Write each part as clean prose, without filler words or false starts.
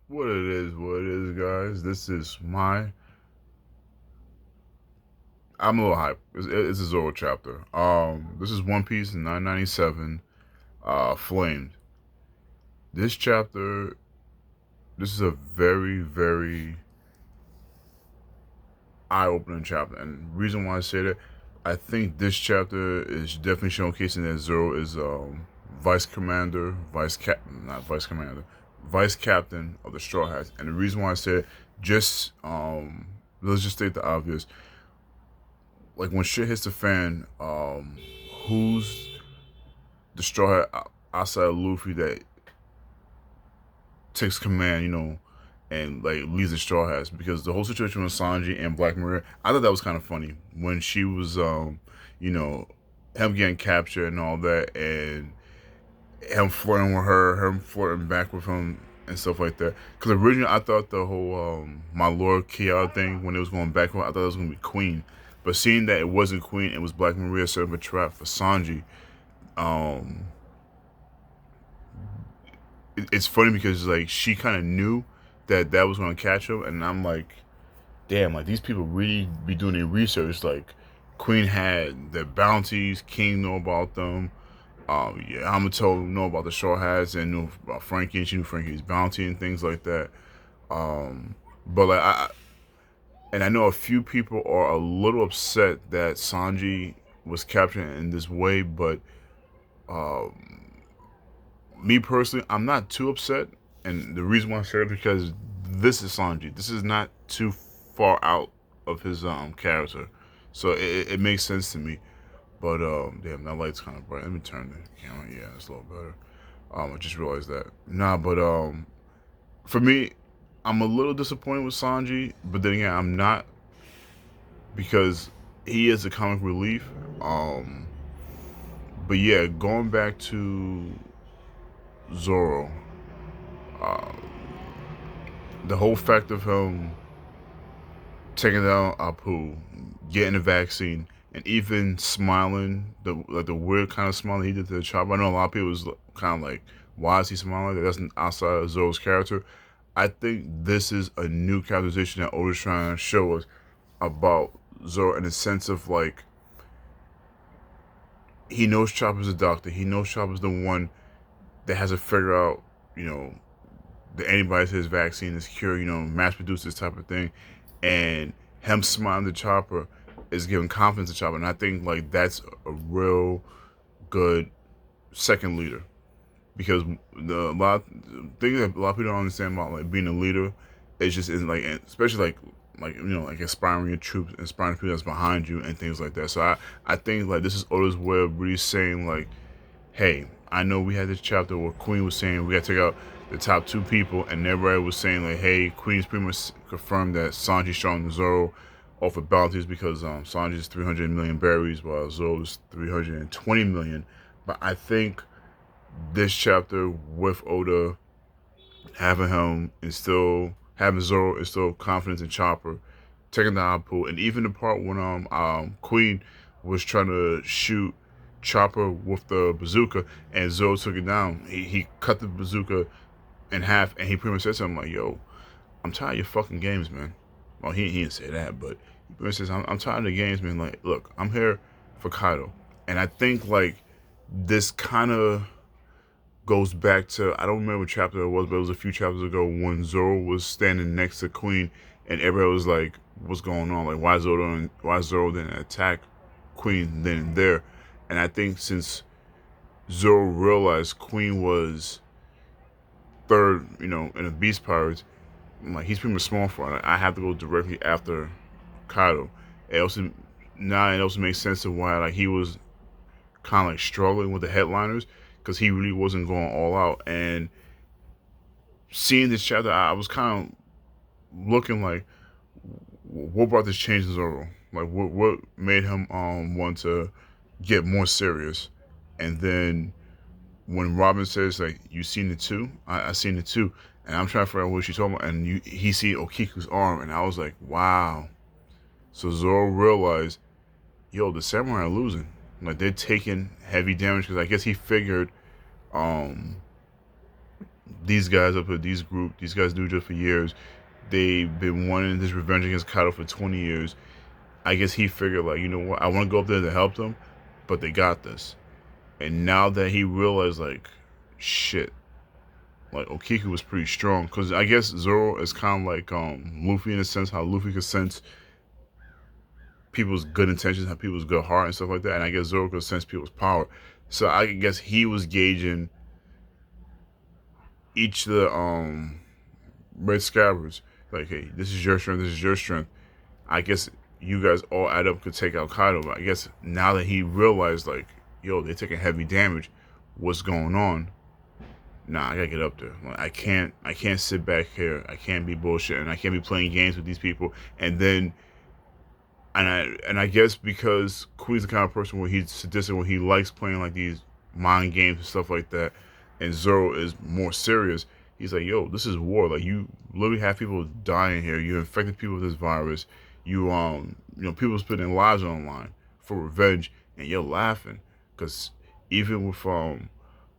What it is, guys. This is my. I'm a little hype. It's a Zoro chapter. This is One Piece 997. Flamed. This chapter. This is a very eye-opening chapter, and the reason why I say that, I think this chapter is definitely showcasing that Zoro is vice commander, not vice commander, vice captain of the Straw Hats, and the reason why I say it, just let's just state the obvious. Like when shit hits the fan, who's the straw hat outside of Luffy that takes command, and like leads the straw hats? Because the whole situation with Sanji and Black Maria, I thought that was kind of funny when she was, you know, him getting captured and all that, and him flirting with her, him flirting back with him and stuff like that. Because originally I thought the whole my Lord Kia thing when it was going back, I thought it was gonna be Queen, but seeing that it wasn't Queen, it was Black Maria setting up a trap for Sanji. Um, it's funny because like she kind of knew that that was gonna catch him, and I'm like, damn, like these people really be doing their research. Like Queen had their bounties, King know about them. Yeah, Hamato know about the Straw Hats and knew about Frankie, and she knew Frankie's bounty and things like that. But like and I know a few people are a little upset that Sanji was captured in this way, but me personally, I'm not too upset. And the reason why I say it is because this is Sanji. This is not too far out of his character, so it makes sense to me. But damn, that light's kind of bright. Let me turn the camera. Yeah, it's a little better. I just realized that. Nah, but for me, I'm a little disappointed with Sanji, but then again, I'm not, because he is a comic relief. Um, but yeah, going back to Zoro, uh, the whole fact of him taking down Apu, getting the vaccine, and even smiling, the weird kind of smile he did to the chopper. I know a lot of people was kind of like, why is he smiling? Like, that's outside of Zoro's character. I think this is a new characterization that Oda's trying to show us about Zoro, in the sense of like, he knows Chopper's a doctor. He knows Chopper's the one that has to figure out, you know, the antibodies to his vaccine, this cure, mass produce this type of thing. And him smiling to Chopper is giving confidence to Chopper. And I think like that's a real good second leader. Because the a lot thing that a lot of people don't understand about like being a leader is just in like, especially like like inspiring your troops, inspiring people that's behind you and things like that. So I think like this is Oda's way of really saying like, hey, I know we had this chapter where Queen was saying we got to take out the top two people, and everybody was saying like, hey, Queen's pretty much confirmed that Sanji's stronger than Zoro off of bounties, because Sanji's 300 million berries while Zoro's 320 million. But I think this chapter with Oda having him instill, having Zoro instill confidence in Chopper, taking the output, and even the part when Queen was trying to shoot Chopper with the bazooka and Zoro took it down. He cut the bazooka in half, and he pretty much said something like, "Yo, I'm tired of your fucking games, man." Well, he didn't say that, but he pretty much says, I'm tired of the games, man. Like, look, I'm here for Kaido, and I think like this kind of goes back to, I don't remember what chapter it was, but it was a few chapters ago when Zoro was standing next to Queen, and everybody was like, "What's going on? Like, why Zoro didn't attack Queen then and there?" And I think since Zoro realized Queen was third, in the Beast Pirates, like he's pretty much small for it. I have to go directly after Kaido. It also makes sense of why like he was kind of like struggling with the headliners, because he really wasn't going all out. And seeing this chapter, I was kind of looking like, what brought this change in Zoro? Like, what made him want to get more serious? And then when Robin says like, "You seen it too?" I seen it too, and I'm trying to figure out what she's talking about. And he see Okiku's arm, and I was like, wow. So Zoro realized, yo, the samurai are losing. Like they're taking heavy damage, because I guess he figured um these guys up here, these guys knew each other for years. They've been wanting this revenge against Kaido for 20 years. I guess he figured, like, you know what, I want to go up there to help them, but they got this. And now that he realized, like, shit, like, Okiku was pretty strong. Because I guess Zoro is kind of like Luffy in a sense, how Luffy could sense people's good intentions, have people's good heart and stuff like that. And I guess Zoro could sense people's power. So I guess he was gauging each of the Red Scabbards. Like, hey, this is your strength, this is your strength. I guess you guys all add up could take out Kaido. But I guess now that he realized, like, yo, they're taking heavy damage, what's going on? Nah, I gotta get up there. Like, I can't sit back here. I can't be bullshitting. I can't be playing games with these people. And then, and I guess because Queen's the kind of person where he's sadistic, where he likes playing like these mind games and stuff like that, and Zoro is more serious. He's like, yo, this is war. Like, you literally have people dying here. You infected people with this virus. People's putting lives on the line for revenge, and you're laughing because even with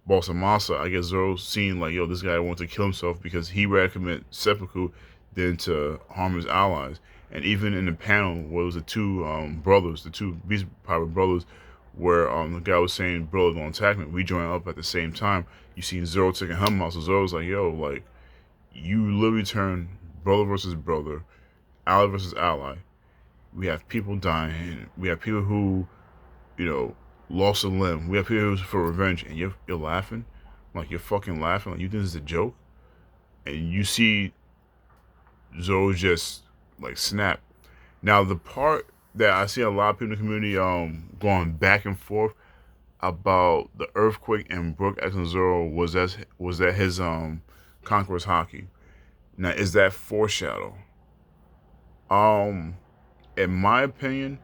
Boss Amasa, I guess Zoro's seen like, yo, this guy wants to kill himself because he rather commit seppuku than to harm his allies. And even in the panel where it was the two brothers, the two Beast Pirate brothers, where the guy was saying, bro, don't attack me, we join up at the same time. You seen Zoro taking him out, so Zoro's like, yo, like, you literally turn brother versus brother, ally versus ally. We have people dying. We have people who, lost a limb. We have people for revenge, and you're laughing, like, you're fucking laughing, like, you think this is a joke, and you see Zoro just like snap. Now the part that I see a lot of people in the community going back and forth about the earthquake and Brook asking Zoro was that his Conqueror's Haki. Now, is that foreshadow? In my opinion,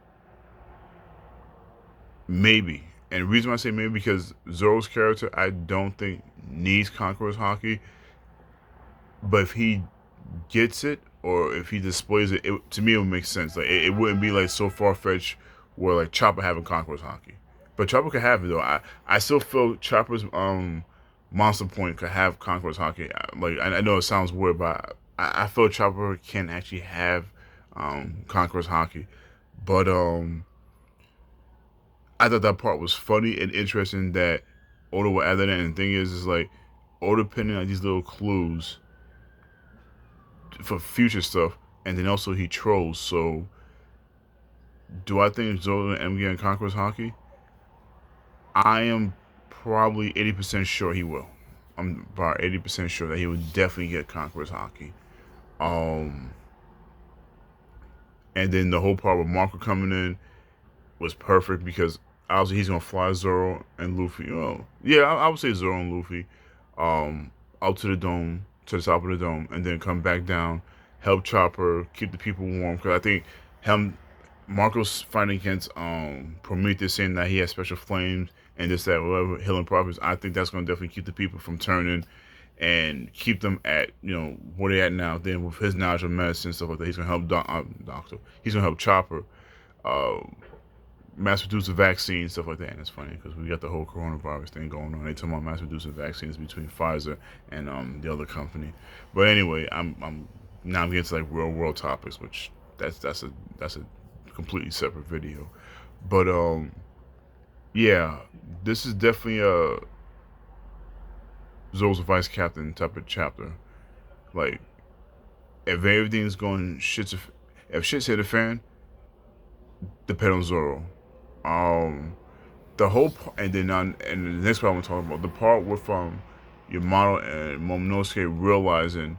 maybe. And the reason why I say maybe because Zoro's character, I don't think needs Conqueror's Haki. But if he gets it, or if he displays it, to me it would make sense. Like, it wouldn't be like so far fetched where like Chopper having Conqueror's Haki. But Chopper could have it though. I still feel Chopper's Monster Point could have Conqueror's Haki. Like, I know it sounds weird, but I feel Chopper can actually have Conqueror's Haki. But I thought that part was funny and interesting that Oda would add that in. And the thing is like Oda pinning like these little clues for future stuff, and then also he trolls. So, do I think Zoro and M getting Conqueror's Haki? I am probably 80% sure he will. I'm about 80% sure that he would definitely get Conqueror's Haki. And then the whole part with Marco coming in was perfect because obviously he's gonna fly Zoro and Luffy. Yeah, I would say Zoro and Luffy, out to the dome, to the top of the dome, and then come back down, help Chopper, keep the people warm. Because I think Marco's fighting against Prometheus, saying that he has special flames and this, that, whatever, healing properties. I think that's going to definitely keep the people from turning and keep them at, where they're at now. Then with his knowledge of medicine and stuff like that, he's going to help Doctor. He's going to help Chopper mass produce a vaccine, stuff like that. And it's funny because we got the whole coronavirus thing going on. They talking about mass producing vaccines between Pfizer and the other company. But anyway, I'm getting to like real world topics, which that's a completely separate video. But yeah, this is definitely a Zoro's Vice Captain type of chapter. Like, if everything's going if shit's hit the fan, depend on Zoro. The whole and then and the next part I'm talking about, the part with Yamato and Momonosuke realizing,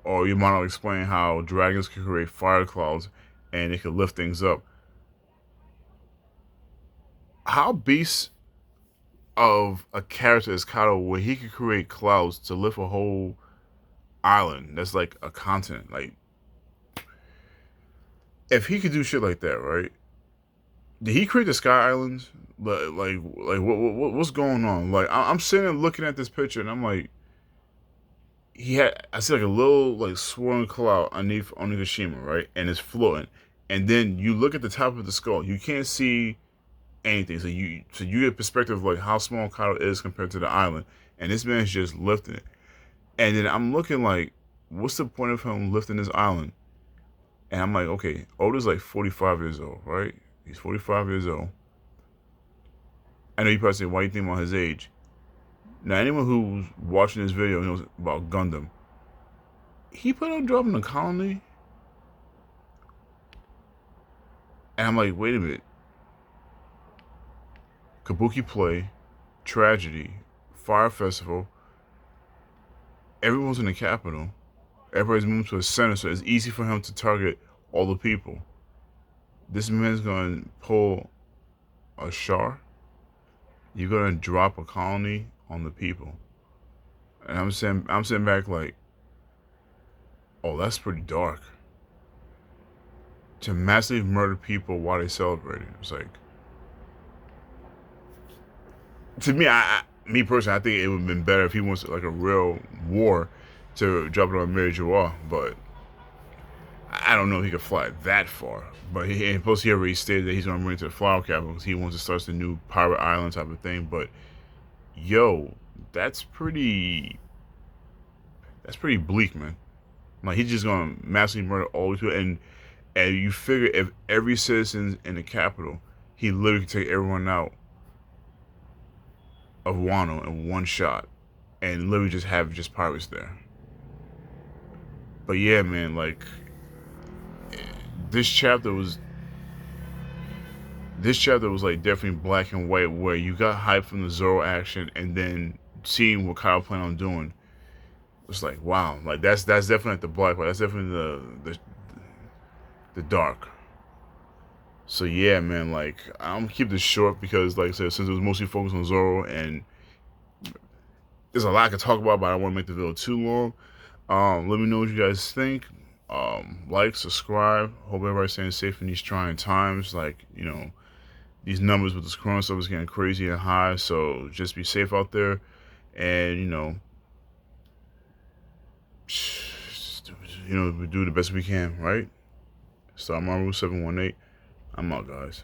or Yamato explaining how dragons can create fire clouds and it can lift things up. How beast of a character is Kaido where he could create clouds to lift a whole island that's like a continent? Like, if he could do shit like that, right? Did he create the Sky Islands? What's going on? Like, I'm sitting there looking at this picture and I'm like, I see like a little like swirling cloud underneath Onigashima, right? And it's floating. And then you look at the top of the skull, you can't see anything. So you get perspective of like how small Kaido is compared to the island. And this man's just lifting it. And then I'm looking like, what's the point of him lifting this island? And I'm like, okay, Oda's like 45 years old, right? He's 45 years old. I know you probably say, why do you think about his age? Now, anyone who's watching this video knows about Gundam. He put on dropping the colony, and I'm like, wait a minute. Kabuki Play, Tragedy, Fire Festival. Everyone's in the capital. Everybody's moving to a center, so it's easy for him to target all the people. This man's gonna pull a Char. You're gonna drop a colony on the people, and I'm sitting back like, oh, that's pretty dark. To massively murder people while they celebrating. It's like, to me, me personally, I think it would have been better if he wants like a real war to drop it on Mary Joie, but I don't know if he could fly that far. But and plus he already stated that he's going to bring it to the flower capital because he wants to start the new pirate island type of thing. But yo, that's pretty bleak, man. Like he's just going to massively murder all these people, and you figure if every citizen in the capital, he literally could take everyone out of Wano in one shot, and literally just have just pirates there. But yeah, man, like this chapter was like definitely black and white, where you got hype from the Zoro action, and then seeing what Kyle planned on doing, it's like wow, like that's definitely like the black part. That's definitely the dark. So yeah, man, like I'm gonna keep this short because, like I said, since it was mostly focused on Zoro, and there's a lot I could talk about, but I don't want to make the video too long. Let me know what you guys think. Like, subscribe. Hope everybody's staying safe in these trying times. Like, you know, these numbers with this corona stuff is getting crazy and high, so just be safe out there, and we do the best we can, right? Star Marvel 718. I'm out, guys.